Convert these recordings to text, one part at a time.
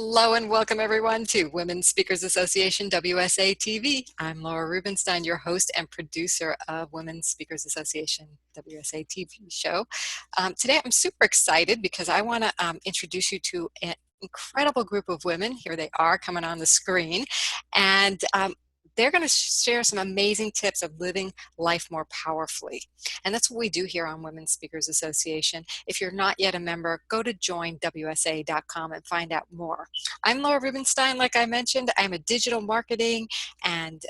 Hello and welcome everyone to Women Speakers Association WSATV. I'm Laura Rubenstein, your host and producer of Women Speakers Association WSATV show. Today I'm super excited because I want to introduce you to an incredible group of women. Here they are coming on the screen, and they're going to share some amazing tips of living life more powerfully. And that's what we do here on Women Speakers Association. If you're not yet a member, go to joinwsa.com and find out more. I'm Laura Rubenstein, like I mentioned. I'm a digital marketing and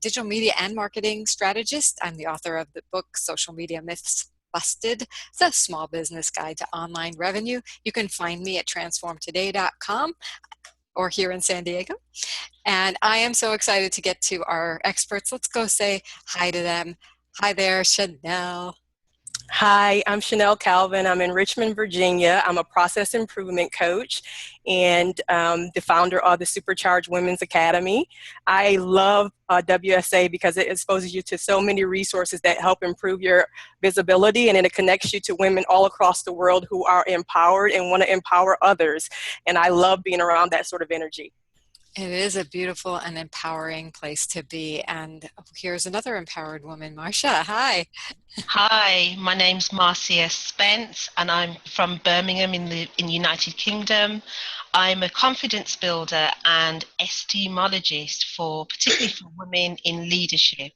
digital media and marketing strategist. I'm the author of the book, Social Media Myths Busted. It's a small business guide to online revenue. You can find me at transformtoday.com or here in San Diego. And I am so excited to get to our experts. Let's go say hi to them. Hi there, Shanelle. Hi, I'm Shanelle Calvin. I'm in Richmond, Virginia. I'm a process improvement coach and the founder of the Supercharged Women's Academy. I love WSA because it exposes you to so many resources that help improve your visibility, and then it connects you to women all across the world who are empowered and want to empower others. And I love being around that sort of energy. It is a beautiful and empowering place to be. And here's another empowered woman, Marcia. Hi. Hi, my name's Marcia Spence, and I'm from Birmingham in the United Kingdom. I'm a confidence builder and esteemologist particularly for women in leadership.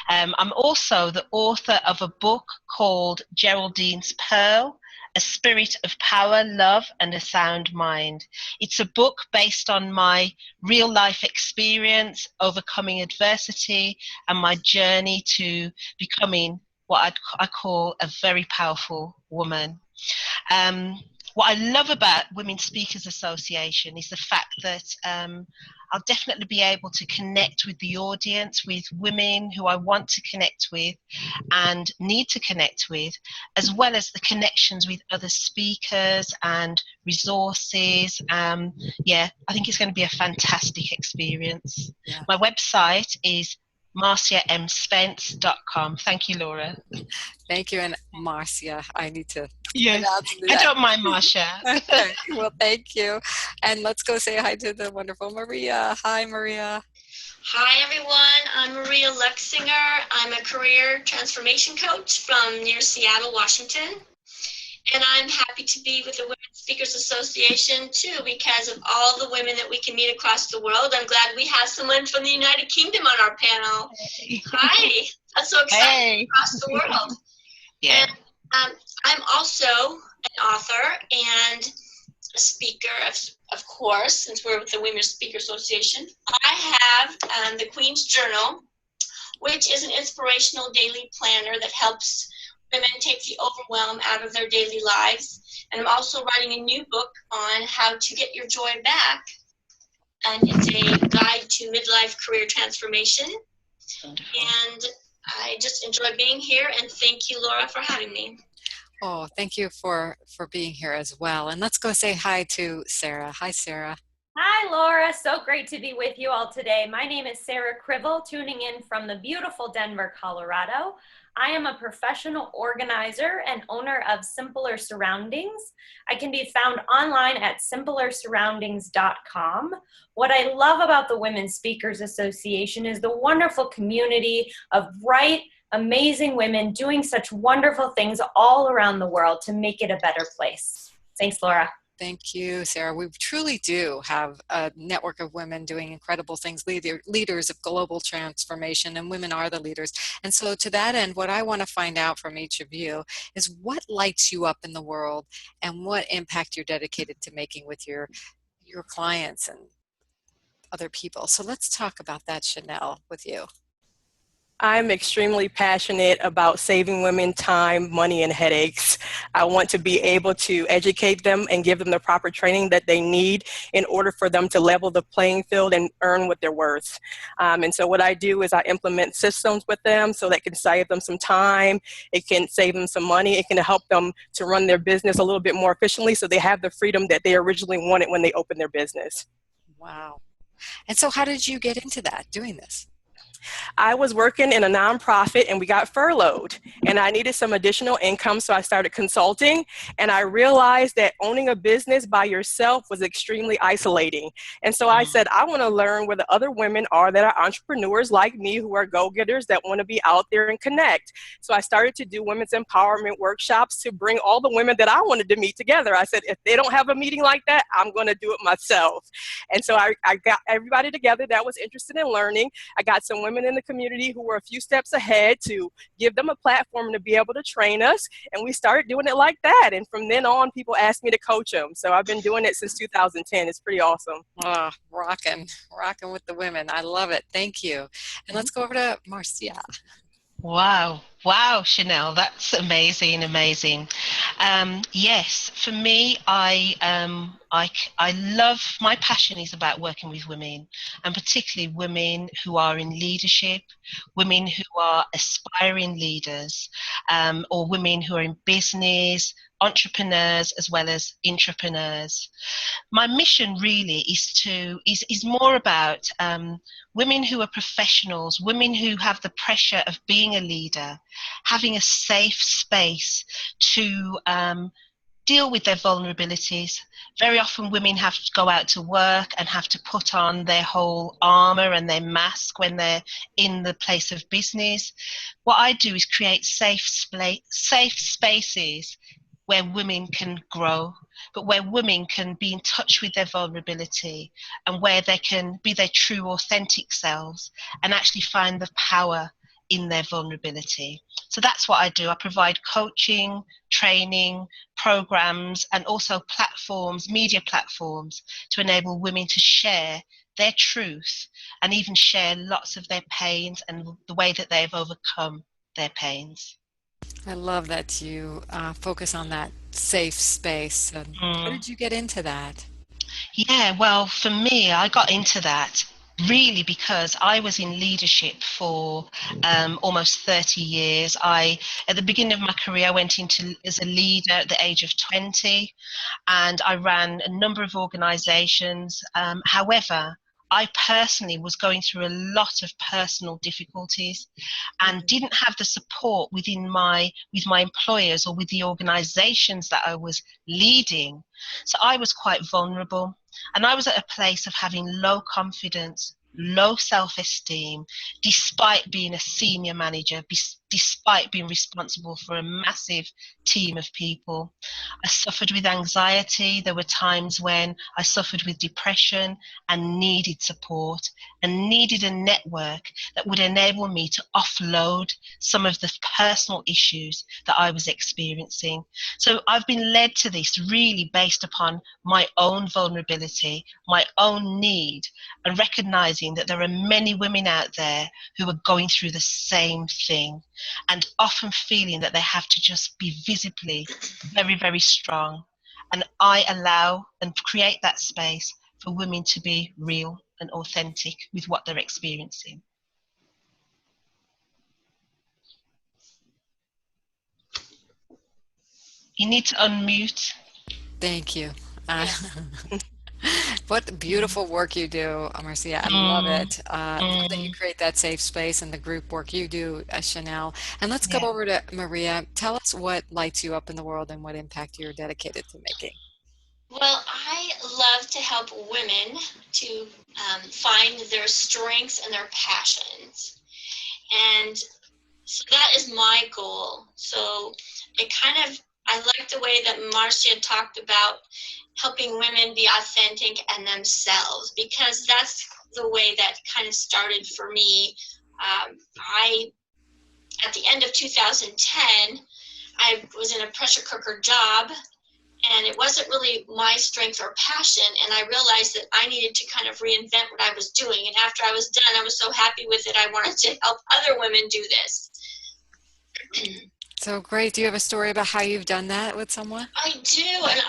I'm also the author of a book called Geraldine's Pearl, A Spirit of Power, Love and a Sound Mind. It's a book based on my real life experience, overcoming adversity, and my journey to becoming what I call a very powerful woman. What I love about Women Speakers Association is the fact that I'll definitely be able to connect with the audience, with women who I want to connect with and need to connect with, as well as the connections with other speakers and resources. Yeah, I think it's going to be a fantastic experience. Yeah. My website is marciamspence.com. Thank you, Laura. Thank you. And Marcia, I need to. Yes, I don't mind Marcia. Okay, well, thank you. And let's go say hi to the wonderful Maria. Hi, Maria. Hi, everyone. I'm Maria Luchsinger. I'm a career transformation coach from near Seattle, Washington. And I'm happy to be with the Women Speakers Association, too, because of all the women that we can meet across the world. I'm glad we have someone from the United Kingdom on our panel. Hi. That's so exciting. Across the world. Yeah. And I'm also an author and a speaker, of course, since we're with the Women Speakers Association. I have the Queen's Journal, which is an inspirational daily planner that helps women take the overwhelm out of their daily lives. And I'm also writing a new book on how to get your joy back. And it's a guide to midlife career transformation. Wonderful. And I just enjoy being here, and thank you, Laura, for having me. Oh, thank you for being here as well. And let's go say hi to Sarah. Hi, Sarah. Hi, Laura. So great to be with you all today. My name is Sarah Krivel, tuning in from the beautiful Denver, Colorado. I am a professional organizer and owner of Simpler Surroundings. I can be found online at simplersurroundings.com. What I love about the Women Speakers Association is the wonderful community of bright, amazing women doing such wonderful things all around the world to make it a better place. Thanks, Laura. Thank you, Sarah. We truly do have a network of women doing incredible things, leaders of global transformation, and women are the leaders. And so to that end, what I want to find out from each of you is what lights you up in the world and what impact you're dedicated to making with your clients and other people. So let's talk about that, Shanelle, with you. I'm extremely passionate about saving women time, money, and headaches. I want to be able to educate them and give them the proper training that they need in order for them to level the playing field and earn what they're worth. And so what I do is I implement systems with them so that can save them some time, it can save them some money, it can help them to run their business a little bit more efficiently so they have the freedom that they originally wanted when they opened their business. Wow. And so how did you get into that, doing this? I was working in a nonprofit and we got furloughed and I needed some additional income, so I started consulting, and I realized that owning a business by yourself was extremely isolating. And so I said, I want to learn where the other women are that are entrepreneurs like me, who are go-getters that want to be out there and connect. So I started to do women's empowerment workshops to bring all the women that I wanted to meet together. I said, if they don't have a meeting like that, I'm going to do it myself. And so I got everybody together that was interested in learning. I got some women in the community who were a few steps ahead to give them a platform to be able to train us. And we started doing it like that. And from then on, people asked me to coach them. So I've been doing it since 2010. It's pretty awesome. Oh, rocking with the women. I love it. Thank you. And let's go over to Marcia. Wow. Wow, Shanelle, that's amazing, amazing. Yes, for me, I love, my passion is about working with women, and particularly women who are in leadership, women who are aspiring leaders, or women who are in business, entrepreneurs as well as intrapreneurs. My mission really is more about women who are professionals, women who have the pressure of being a leader, having a safe space to deal with their vulnerabilities. Very often women have to go out to work and have to put on their whole armor and their mask when they're in the place of business. What I do is create safe spaces where women can grow, but where women can be in touch with their vulnerability, and where they can be their true authentic selves and actually find the power in their vulnerability. So that's what I do. I provide coaching, training, programs, and also platforms, media platforms, to enable women to share their truth and even share lots of their pains and the way that they've overcome their pains. I love that you focus on that safe space. How did you get into that? Yeah, well, for me, I got into that really because I was in leadership for almost 30 years. At the beginning of my career, I went into as a leader at the age of 20, and I ran a number of organizations. However, I personally was going through a lot of personal difficulties and didn't have the support with my employers or with the organizations that I was leading. So I was quite vulnerable, and I was at a place of having low confidence, low self-esteem, despite being a senior manager, despite being responsible for a massive team of people. I suffered with anxiety. There were times when I suffered with depression and needed support and needed a network that would enable me to offload some of the personal issues that I was experiencing. So I've been led to this really based upon my own vulnerability, my own need, and recognizing that there are many women out there who are going through the same thing, and often feeling that they have to just be visibly very, very strong. And I allow and create that space for women to be real and authentic with what they're experiencing. You need to unmute. Thank you. Yes. What beautiful work you do, Marcia. I love it. Love that you create that safe space and the group work you do, Shanelle. And let's go over to Maria. Tell us what lights you up in the world and what impact you're dedicated to making. Well, I love to help women to find their strengths and their passions. And so that is my goal. So I like the way that Marcia talked about helping women be authentic and themselves, because that's the way that kind of started for me. At the end of 2010, I was in a pressure cooker job, and it wasn't really my strength or passion, and I realized that I needed to kind of reinvent what I was doing. And after I was done, I was so happy with it, I wanted to help other women do this. So great. Do you have a story about how you've done that with someone? I do, and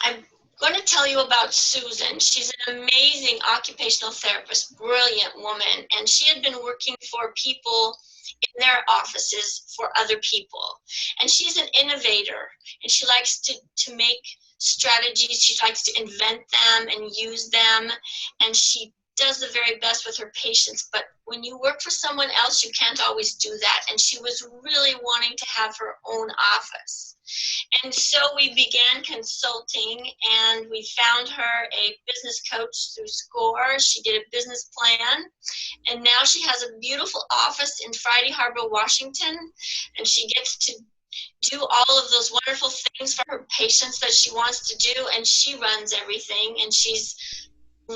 I'm going to tell you about Susan. She's an amazing occupational therapist, brilliant woman, and she had been working for people in their offices for other people. And she's an innovator, and she likes to make strategies. She likes to invent them and use them, and she does the very best with her patients, but when you work for someone else, you can't always do that. And she was really wanting to have her own office. And so we began consulting, and we found her a business coach through SCORE. She did a business plan, and now she has a beautiful office in Friday Harbor, Washington, and she gets to do all of those wonderful things for her patients that she wants to do, and she runs everything, and she's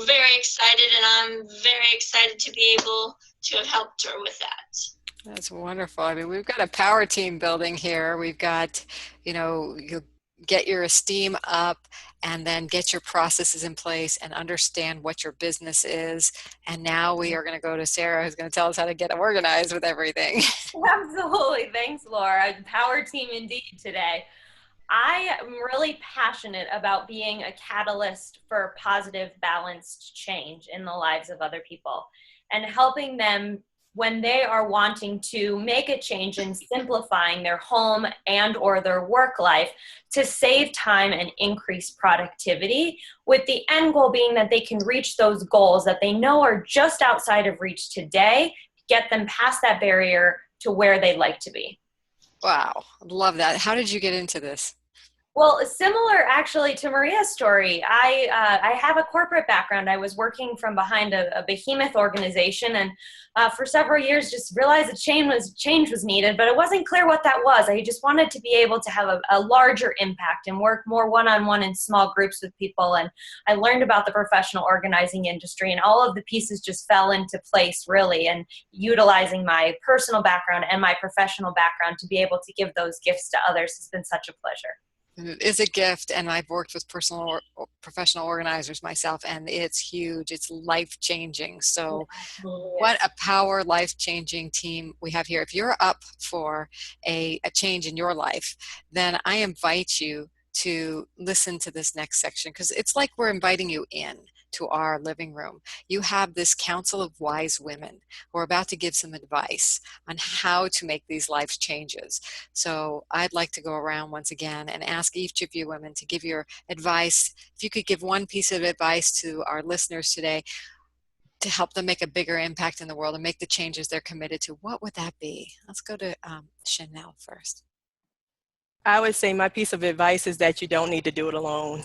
very excited, and I'm very excited to be able to have helped her with that. That's wonderful. I mean, we've got a power team building here. We've got, you get your esteem up and then get your processes in place and understand what your business is. And now we are going to go to Sarah, who's going to tell us how to get organized with everything. Absolutely. Thanks, Laura. Power team indeed today. I am really passionate about being a catalyst for positive, balanced change in the lives of other people and helping them when they are wanting to make a change in simplifying their home and or their work life to save time and increase productivity, with the end goal being that they can reach those goals that they know are just outside of reach today, get them past that barrier to where they'd like to be. Wow, love that. How did you get into this? Well, similar actually to Maria's story. I have a corporate background. I was working from behind a behemoth organization, and for several years just realized that change was needed, but it wasn't clear what that was. I just wanted to be able to have a larger impact and work more one-on-one in small groups with people. And I learned about the professional organizing industry, and all of the pieces just fell into place really, and utilizing my personal background and my professional background to be able to give those gifts to others has been such a pleasure. It is a gift, and I've worked with professional organizers myself, and it's huge. It's life-changing. So what a power life-changing team we have here. If you're up for a change in your life, then I invite you to listen to this next section, because it's like we're inviting you in to our living room. You have this council of wise women who are about to give some advice on how to make these life changes. So I'd like to go around once again and ask each of you women to give your advice. If you could give one piece of advice to our listeners today to help them make a bigger impact in the world and make the changes they're committed to, what would that be? Let's go to Shanelle first. I would say my piece of advice is that you don't need to do it alone.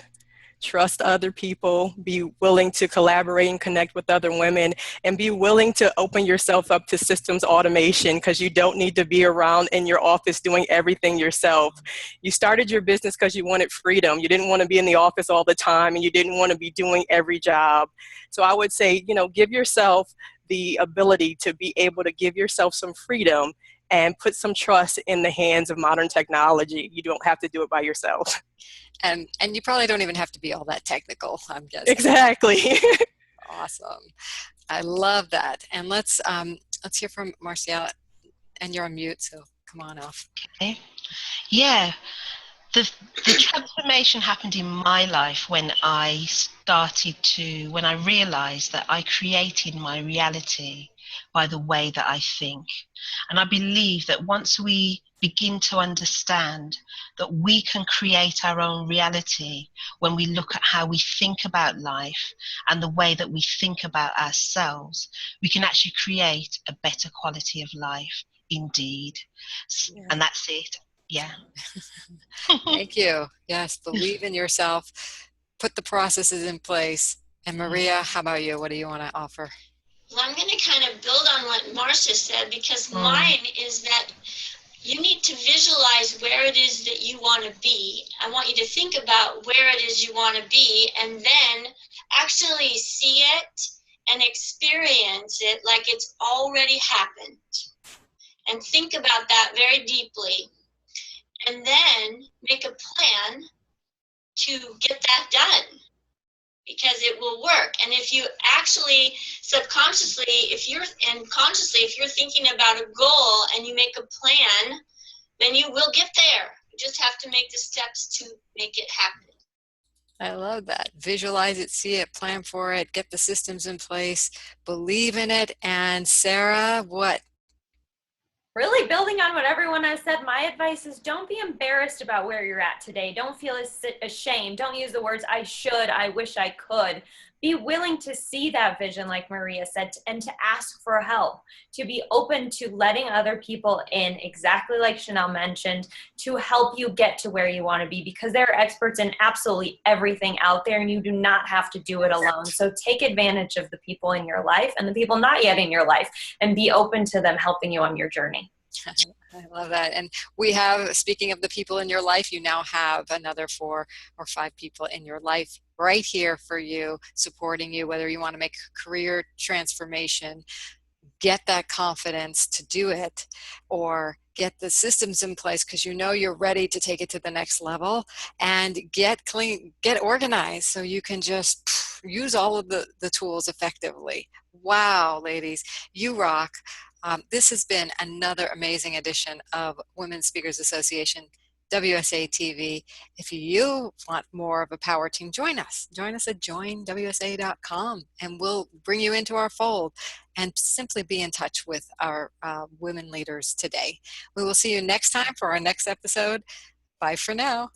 Trust other people, be willing to collaborate and connect with other women, and be willing to open yourself up to systems automation, because you don't need to be around in your office doing everything yourself. You started your business because you wanted freedom. You didn't want to be in the office all the time, and you didn't want to be doing every job. So I would say, give yourself the ability to be able to give yourself some freedom and put some trust in the hands of modern technology. You don't have to do it by yourself. And you probably don't even have to be all that technical, I'm guessing. Exactly. Awesome. I love that. And let's hear from Marcia, and you're on mute, so come on off. Okay. Yeah. The transformation happened in my life when I realized that I created my reality by the way that I think. And I believe that once we begin to understand that we can create our own reality when we look at how we think about life and the way that we think about ourselves, we can actually create a better quality of life indeed. Yeah. And that's it. Yeah. Thank you. Yes, believe in yourself, put the processes in place. And Maria, how about you? What do you want to offer? Well, I'm going to kind of build on what Marcia said, because mine is that you need to visualize where it is that you want to be. I want you to think about where it is you want to be, and then actually see it and experience it like it's already happened. And think about that very deeply. And then make a plan to get that done, because it will work. And if you actually subconsciously, consciously, if you're thinking about a goal and you make a plan, then you will get there. You just have to make the steps to make it happen. I love that. Visualize it, see it, plan for it, get the systems in place, believe in it. And Sarah, what? Really building on what everyone has said, my advice is don't be embarrassed about where you're at today. Don't feel ashamed. Don't use the words I should, I wish I could, be willing to see that vision, like Maria said, and to ask for help, to be open to letting other people in, exactly like Shanelle mentioned, to help you get to where you want to be, because there are experts in absolutely everything out there and you do not have to do it alone. So take advantage of the people in your life and the people not yet in your life, and be open to them helping you on your journey. I love that. And we have, speaking of the people in your life, you now have another 4 or 5 people in your life right here for you, supporting you, whether you want to make a career transformation, get that confidence to do it, or get the systems in place because you know you're ready to take it to the next level, and get clean, get organized so you can just use all of the tools effectively. Wow, ladies, you rock. This has been another amazing edition of Women Speakers Association WSATV. If you want more of a power team, join us. Join us at joinwsa.com, and we'll bring you into our fold and simply be in touch with our women leaders today. We will see you next time for our next episode. Bye for now.